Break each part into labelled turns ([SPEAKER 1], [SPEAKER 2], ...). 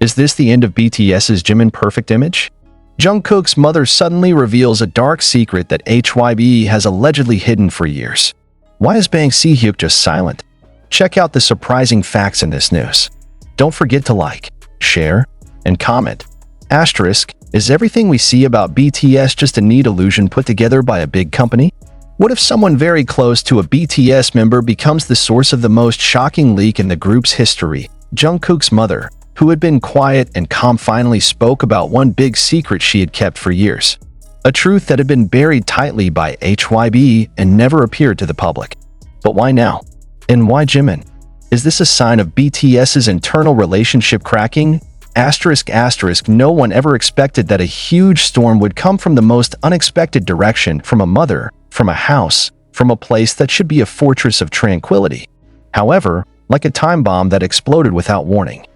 [SPEAKER 1] Is this the end of BTS's Jimin perfect image? Jungkook's mother suddenly reveals a dark secret that HYBE has allegedly hidden for years. Why is hyuk just silent? Check out the surprising facts in this news. Don't forget to like, share, and comment. Asterisk, is everything we see about BTS just a neat illusion put together by a big company? What if someone very close to a BTS member becomes the source of the most shocking leak in the group's history? Jungkook's mother, who had been quiet and calm, finally spoke about one big secret she had kept for years. A truth that had been buried tightly by HYBE and never appeared to the public. But why now? And why Jimin? Is this a sign of BTS's internal relationship cracking? Asterisk, no one ever expected that a huge storm would come from the most unexpected direction, from a mother, from a house, from a place that should be a fortress of tranquility. However, like a time bomb that exploded without warning.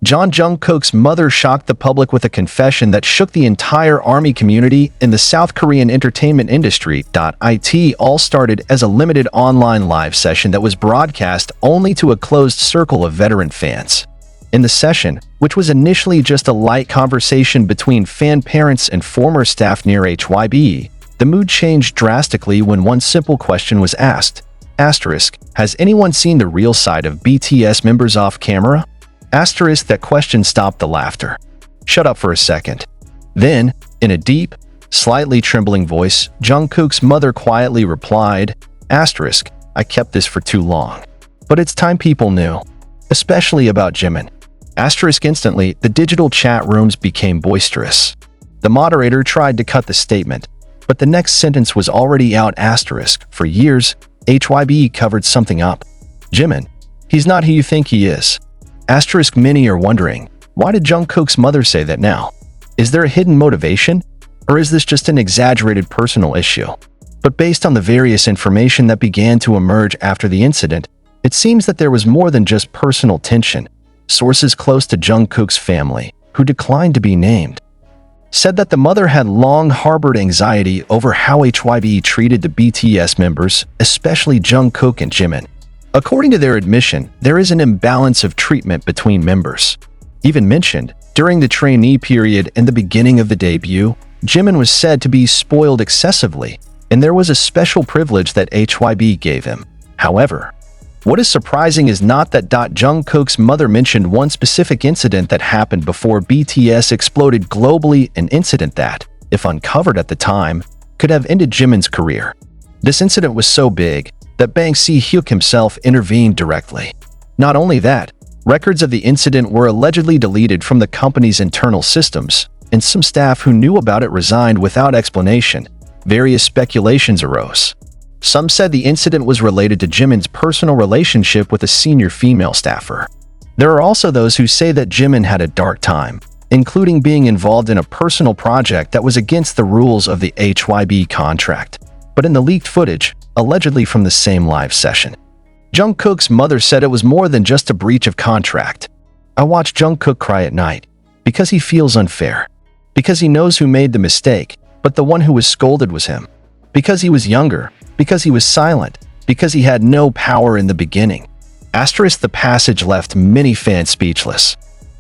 [SPEAKER 1] Jungkook's mother shocked the public with a confession that shook the entire ARMY community in the South Korean entertainment industry. It all started as a limited online live session that was broadcast only to a closed circle of veteran fans. In the session, which was initially just a light conversation between fan parents and former staff near HYBE, the mood changed drastically when one simple question was asked. Asterisk, has anyone seen the real side of BTS members off camera? Asterisk, that question stopped the laughter. Shut up for a second. Then, in a deep, slightly trembling voice, Jungkook's mother quietly replied, Asterisk, I kept this for too long. But it's time people knew. Especially about Jimin. Asterisk, instantly, the digital chat rooms became boisterous. The moderator tried to cut the statement, but the next sentence was already out. Asterisk, for years, HYBE covered something up. Jimin, he's not who you think he is. Asterisk, many are wondering, why did Jungkook's mother say that now? Is there a hidden motivation? Or is this just an exaggerated personal issue? But based on the various information that began to emerge after the incident, it seems that there was more than just personal tension. Sources close to Jungkook's family, who declined to be named, said that the mother had long harbored anxiety over how HYBE treated the BTS members, especially Jungkook and Jimin. According to their admission, there is an imbalance of treatment between members. Even mentioned, during the trainee period and the beginning of the debut, Jimin was said to be spoiled excessively, and there was a special privilege that HYBE gave him. However, what is surprising is not that Jungkook's mother mentioned one specific incident that happened before BTS exploded globally, an incident that, if uncovered at the time, could have ended Jimin's career. This incident was so big that hyuk himself intervened directly. Not only that, records of the incident were allegedly deleted from the company's internal systems, and some staff who knew about it resigned without explanation. Various speculations arose. Some said the incident was related to Jimin's personal relationship with a senior female staffer. There are also those who say that Jimin had a dark time, including being involved in a personal project that was against the rules of the HYBE contract. But in the leaked footage, allegedly from the same live session, Jungkook's mother said it was more than just a breach of contract. I watched Jungkook cry at night, because he feels unfair. Because he knows who made the mistake, but the one who was scolded was him. Because he was younger, because he was silent, because he had no power in the beginning. Asterisk, the passage left many fans speechless.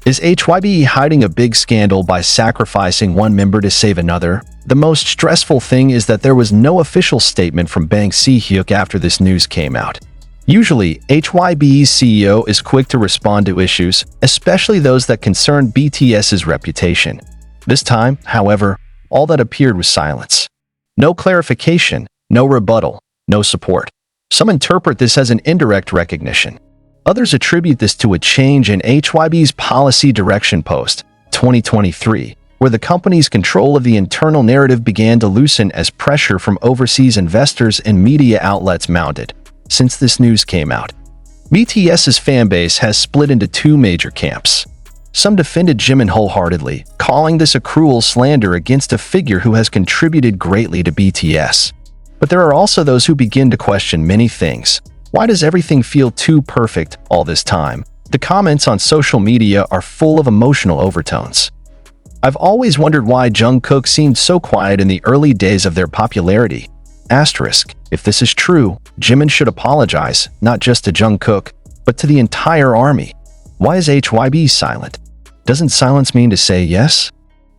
[SPEAKER 1] Is HYBE hiding a big scandal by sacrificing one member to save another? The most stressful thing is that there was no official statement from hyuk after this news came out. Usually, HYBE's CEO is quick to respond to issues, especially those that concern BTS's reputation. This time, however, all that appeared was silence. No clarification, no rebuttal, no support. Some interpret this as an indirect recognition. Others attribute this to a change in HYBE's policy direction post 2023, where the company's control of the internal narrative began to loosen as pressure from overseas investors and media outlets mounted. Since this news came out, BTS's fanbase has split into two major camps. Some defended Jimin wholeheartedly, calling this a cruel slander against a figure who has contributed greatly to BTS. But there are also those who begin to question many things. Why does everything feel too perfect all this time? The comments on social media are full of emotional overtones. I've always wondered why Jungkook seemed so quiet in the early days of their popularity. Asterisk, if this is true, Jimin should apologize, not just to Jungkook, but to the entire ARMY. Why is HYBE silent? Doesn't silence mean to say yes?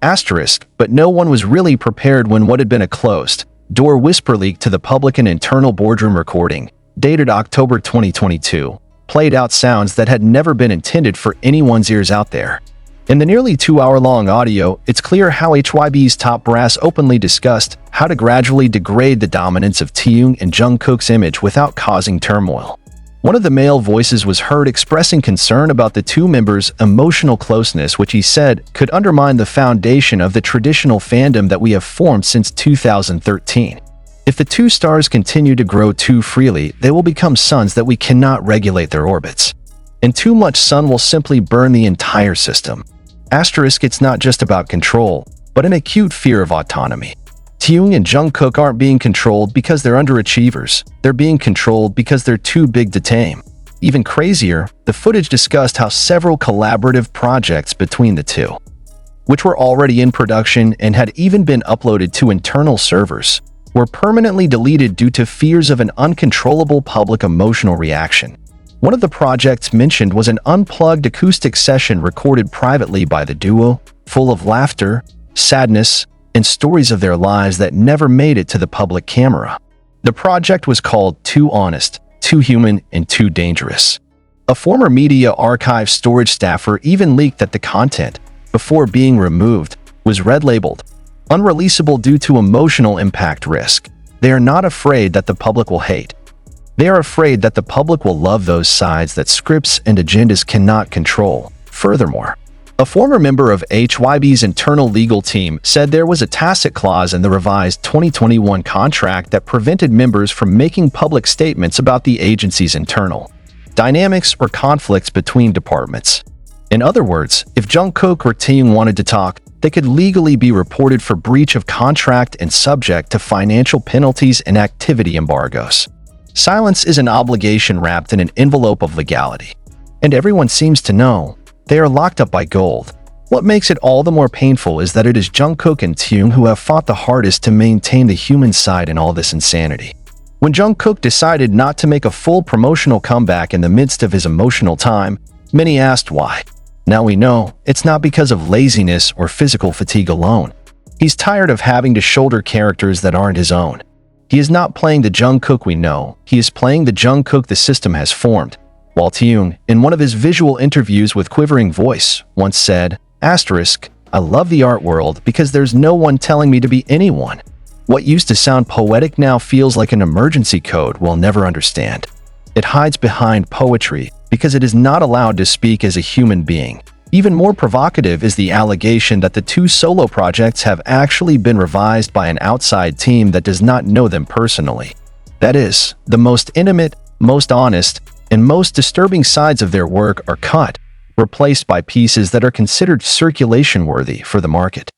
[SPEAKER 1] Asterisk, but no one was really prepared when what had been a closed-door whisper leak to the public and internal boardroom recording, dated October 2022, played out sounds that had never been intended for anyone's ears out there. In the nearly 2-hour-long audio, it's clear how HYBE's top brass openly discussed how to gradually degrade the dominance of Taehyung and Jungkook's image without causing turmoil. One of the male voices was heard expressing concern about the two members' emotional closeness, which he said could undermine the foundation of the traditional fandom that we have formed since 2013. If the two stars continue to grow too freely, they will become suns that we cannot regulate their orbits. And too much sun will simply burn the entire system. Asterisk, it's not just about control, but an acute fear of autonomy. Taehyung and Jungkook aren't being controlled because they're underachievers. They're being controlled because they're too big to tame. Even crazier, the footage discussed how several collaborative projects between the two, which were already in production and had even been uploaded to internal servers, were permanently deleted due to fears of an uncontrollable public emotional reaction. One of the projects mentioned was an unplugged acoustic session recorded privately by the duo, full of laughter, sadness, and stories of their lives that never made it to the public camera. The project was called Too Honest, Too Human, and Too Dangerous. A former media archive storage staffer even leaked that the content, before being removed, was red-labeled, unreleasable due to emotional impact risk. They are not afraid that the public will hate. They are afraid that the public will love those sides that scripts and agendas cannot control. Furthermore, a former member of HYBE's internal legal team said there was a tacit clause in the revised 2021 contract that prevented members from making public statements about the agency's internal dynamics or conflicts between departments. In other words, if Jungkook or Taehyung wanted to talk, they could legally be reported for breach of contract and subject to financial penalties and activity embargoes. Silence is an obligation wrapped in an envelope of legality. And everyone seems to know they are locked up by gold. What makes it all the more painful is that it is Jungkook and Taehyung who have fought the hardest to maintain the human side in all this insanity. When Jungkook decided not to make a full promotional comeback in the midst of his emotional time, many asked why. Now we know it's not because of laziness or physical fatigue alone. He's tired of having to shoulder characters that aren't his own. He is not playing the Jungkook we know, he is playing the Jungkook the system has formed. While Taehyung, in one of his visual interviews with Quivering Voice, once said, asterisk, I love the art world because there's no one telling me to be anyone. What used to sound poetic now feels like an emergency code we'll never understand. It hides behind poetry because it is not allowed to speak as a human being. Even more provocative is the allegation that the two solo projects have actually been revised by an outside team that does not know them personally. That is, the most intimate, most honest, and most disturbing sides of their work are cut, replaced by pieces that are considered circulation-worthy for the market.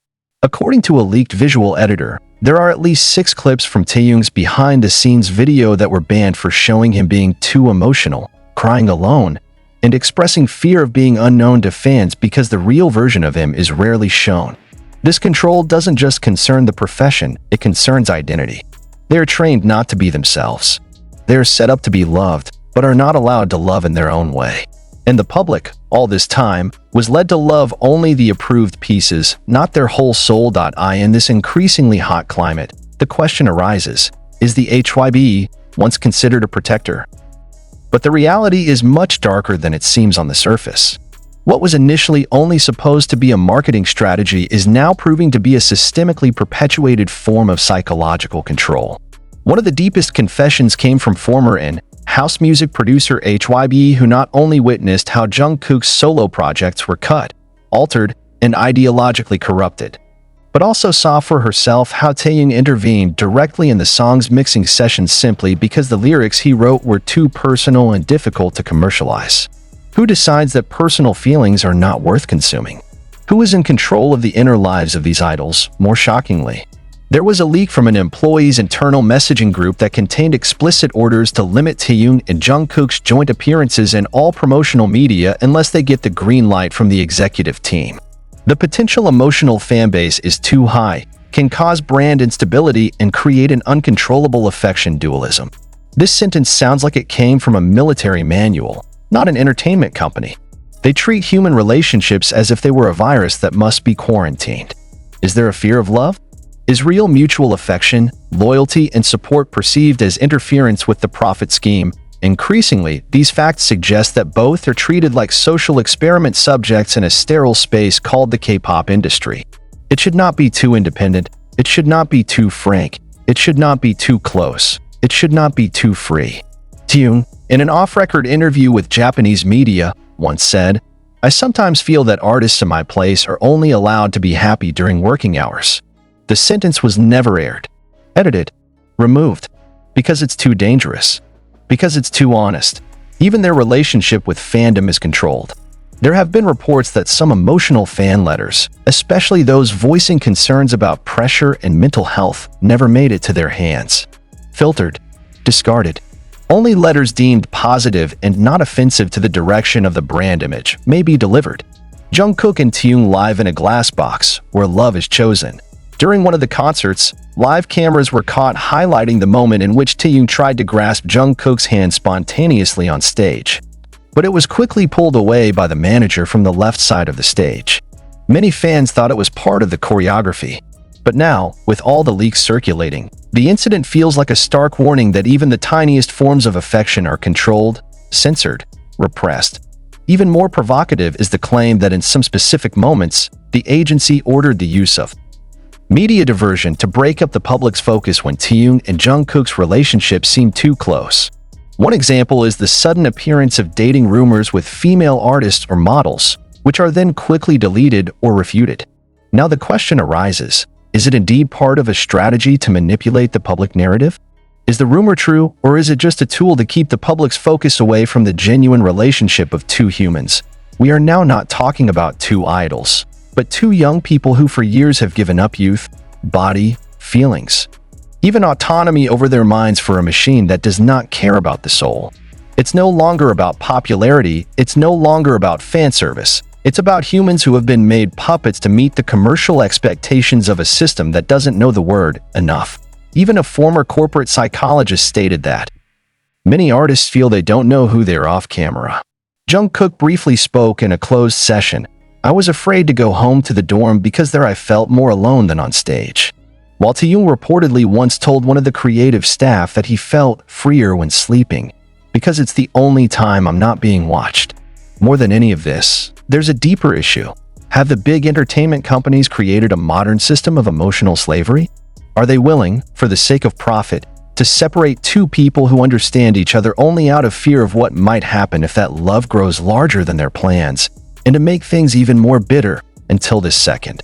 [SPEAKER 1] According to a leaked visual editor, there are at least 6 clips from Taehyung's behind-the-scenes video that were banned for showing him being too emotional, crying alone, and expressing fear of being unknown to fans because the real version of him is rarely shown. This control doesn't just concern the profession, it concerns identity. They are trained not to be themselves. They are set up to be loved, but are not allowed to love in their own way. And the public, all this time, was led to love only the approved pieces, not their whole soul. In this increasingly hot climate, the question arises, is the HYBE once considered a protector? But the reality is much darker than it seems on the surface. What was initially only supposed to be a marketing strategy is now proving to be a systemically perpetuated form of psychological control. One of the deepest confessions came from former in-house music producer HYBE, who not only witnessed how Jungkook's solo projects were cut, altered, and ideologically corrupted, but also saw for herself how Taehyung intervened directly in the song's mixing sessions simply because the lyrics he wrote were too personal and difficult to commercialize. Who decides that personal feelings are not worth consuming? Who is in control of the inner lives of these idols? More shockingly, there was a leak from an employee's internal messaging group that contained explicit orders to limit Taehyung and Jungkook's joint appearances in all promotional media unless they get the green light from the executive team. The potential emotional fanbase is too high, can cause brand instability, and create an uncontrollable affection dualism. This sentence sounds like it came from a military manual, not an entertainment company. They treat human relationships as if they were a virus that must be quarantined. Is there a fear of love? Is real mutual affection, loyalty, and support perceived as interference with the profit scheme? Increasingly, these facts suggest that both are treated like social experiment subjects in a sterile space called the K-pop industry. It should not be too independent. It should not be too frank. It should not be too close. It should not be too free. Taehyung, in an off-record interview with Japanese media, once said, "I sometimes feel that artists in my place are only allowed to be happy during working hours." The sentence was never aired, edited, removed, because it's too dangerous, because it's too honest. Even their relationship with fandom is controlled. There have been reports that some emotional fan letters, especially those voicing concerns about pressure and mental health, never made it to their hands. Filtered, discarded. Only letters deemed positive and not offensive to the direction of the brand image may be delivered. Jungkook and Taehyung live in a glass box where love is chosen. During one of the concerts, live cameras were caught highlighting the moment in which Taehyung tried to grasp Jungkook's hand spontaneously on stage. But it was quickly pulled away by the manager from the left side of the stage. Many fans thought it was part of the choreography. But now, with all the leaks circulating, the incident feels like a stark warning that even the tiniest forms of affection are controlled, censored, repressed. Even more provocative is the claim that in some specific moments, the agency ordered the use of media diversion to break up the public's focus when Taehyung and Jungkook's relationship seemed too close. One example is the sudden appearance of dating rumors with female artists or models, which are then quickly deleted or refuted. Now the question arises, is it indeed part of a strategy to manipulate the public narrative? Is the rumor true, or is it just a tool to keep the public's focus away from the genuine relationship of two humans? We are now not talking about two idols, but two young people who for years have given up youth, body, feelings, even autonomy over their minds for a machine that does not care about the soul. It's no longer about popularity, it's no longer about fan service. It's about humans who have been made puppets to meet the commercial expectations of a system that doesn't know the word enough. Even a former corporate psychologist stated that many artists feel they don't know who they're off camera. Jungkook briefly spoke in a closed session. "I was afraid to go home to the dorm because there I felt more alone than on stage." While Taehyung reportedly once told one of the creative staff that he felt freer when sleeping, "Because it's the only time I'm not being watched." More than any of this, there's a deeper issue. Have the big entertainment companies created a modern system of emotional slavery? Are they willing, for the sake of profit, to separate two people who understand each other only out of fear of what might happen if that love grows larger than their plans, and to make things even more bitter until this second?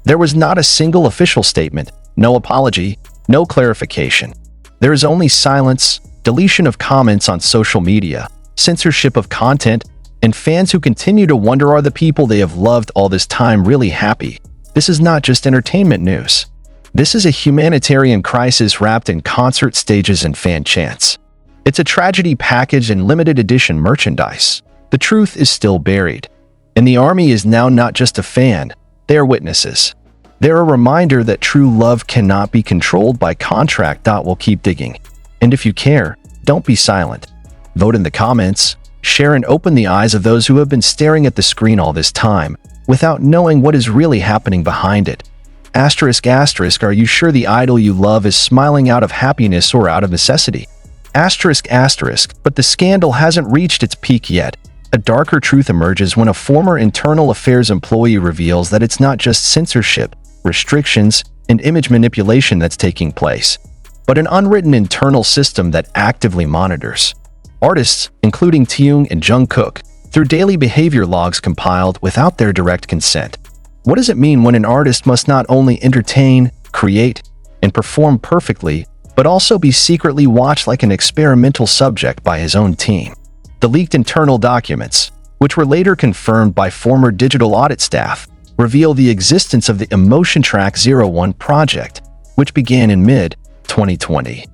[SPEAKER 1] There was not a single official statement, no apology, no clarification. There is only silence, deletion of comments on social media, censorship of content, and fans who continue to wonder, are the people they have loved all this time really happy? This is not just entertainment news. This is a humanitarian crisis wrapped in concert stages and fan chants. It's a tragedy packaged in limited edition merchandise. The truth is still buried. And the army is now not just a fan, they are witnesses. They're a reminder that true love cannot be controlled by contract. We'll keep digging. And if you care, don't be silent. Vote in the comments, share and open the eyes of those who have been staring at the screen all this time, without knowing what is really happening behind it. Asterisk asterisk, are you sure the idol you love is smiling out of happiness or out of necessity? Asterisk asterisk, but the scandal hasn't reached its peak yet. A darker truth emerges when a former internal affairs employee reveals that it's not just censorship, restrictions, and image manipulation that's taking place, but an unwritten internal system that actively monitors artists, including Taehyung and Jungkook, through daily behavior logs compiled without their direct consent. What does it mean when an artist must not only entertain, create, and perform perfectly, but also be secretly watched like an experimental subject by his own team? The leaked internal documents, which were later confirmed by former digital audit staff, reveal the existence of the Emotion Track 01 project, which began in mid-2020,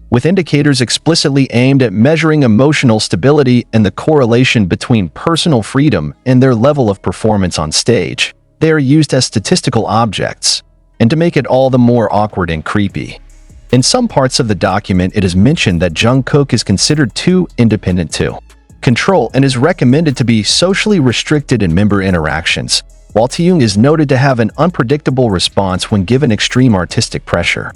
[SPEAKER 1] with indicators explicitly aimed at measuring emotional stability and the correlation between personal freedom and their level of performance on stage. They are used as statistical objects, and to make it all the more awkward and creepy. In some parts of the document, it is mentioned that Jungkook is considered too independent to control, and is recommended to be socially restricted in member interactions, while Taehyung is noted to have an unpredictable response when given extreme artistic pressure.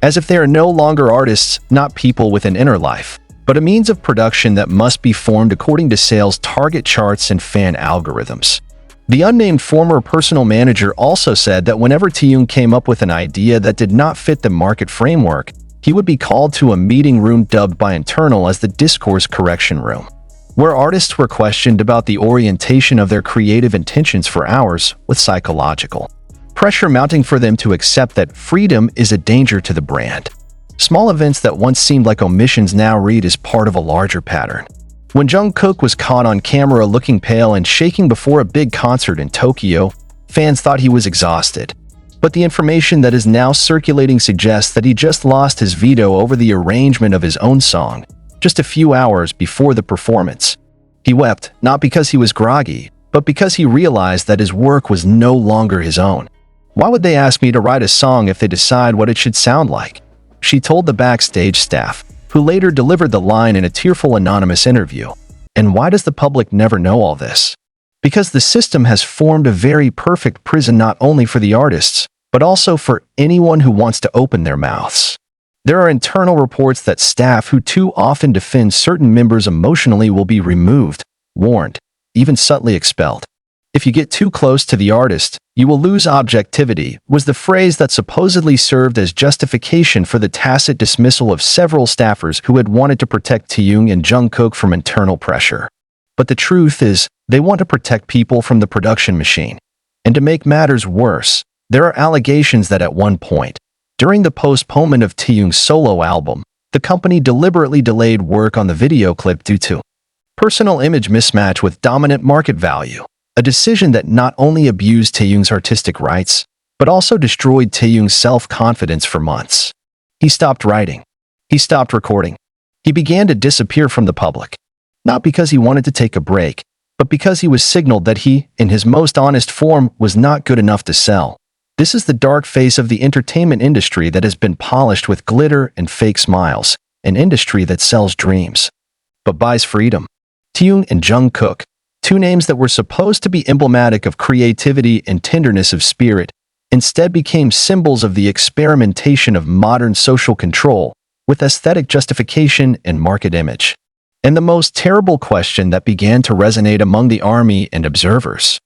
[SPEAKER 1] As if they are no longer artists, not people with an inner life, but a means of production that must be formed according to sales target charts and fan algorithms. The unnamed former personal manager also said that whenever Taehyung came up with an idea that did not fit the market framework, he would be called to a meeting room dubbed by internal as the discourse correction room, where artists were questioned about the orientation of their creative intentions for hours, with psychological pressure mounting for them to accept that freedom is a danger to the brand. Small events that once seemed like omissions now read as part of a larger pattern. When Jungkook was caught on camera looking pale and shaking before a big concert in Tokyo, fans thought he was exhausted. But the information that is now circulating suggests that he just lost his veto over the arrangement of his own song, just a few hours before the performance. He wept, not because he was groggy, but because he realized that his work was no longer his own. "Why would they ask me to write a song if they decide what it should sound like?" she told the backstage staff, who later delivered the line in a tearful anonymous interview. And why does the public never know all this? Because the system has formed a very perfect prison not only for the artists, but also for anyone who wants to open their mouths. There are internal reports that staff who too often defend certain members emotionally will be removed, warned, even subtly expelled. "If you get too close to the artist, you will lose objectivity," was the phrase that supposedly served as justification for the tacit dismissal of several staffers who had wanted to protect Taehyung and Jungkook from internal pressure. But the truth is, they want to protect people from the production machine. And to make matters worse, there are allegations that at one point, during the postponement of Taehyung's solo album, the company deliberately delayed work on the video clip due to personal image mismatch with dominant market value. A decision that not only abused Taehyung's artistic rights, but also destroyed Taehyung's self-confidence for months. He stopped writing. He stopped recording. He began to disappear from the public. Not because he wanted to take a break, but because he was signaled that he, in his most honest form, was not good enough to sell. This is the dark face of the entertainment industry that has been polished with glitter and fake smiles, an industry that sells dreams, but buys freedom. Taehyung and Jungkook, two names that were supposed to be emblematic of creativity and tenderness of spirit, instead became symbols of the experimentation of modern social control with aesthetic justification and market image. And the most terrible question that began to resonate among the army and observers: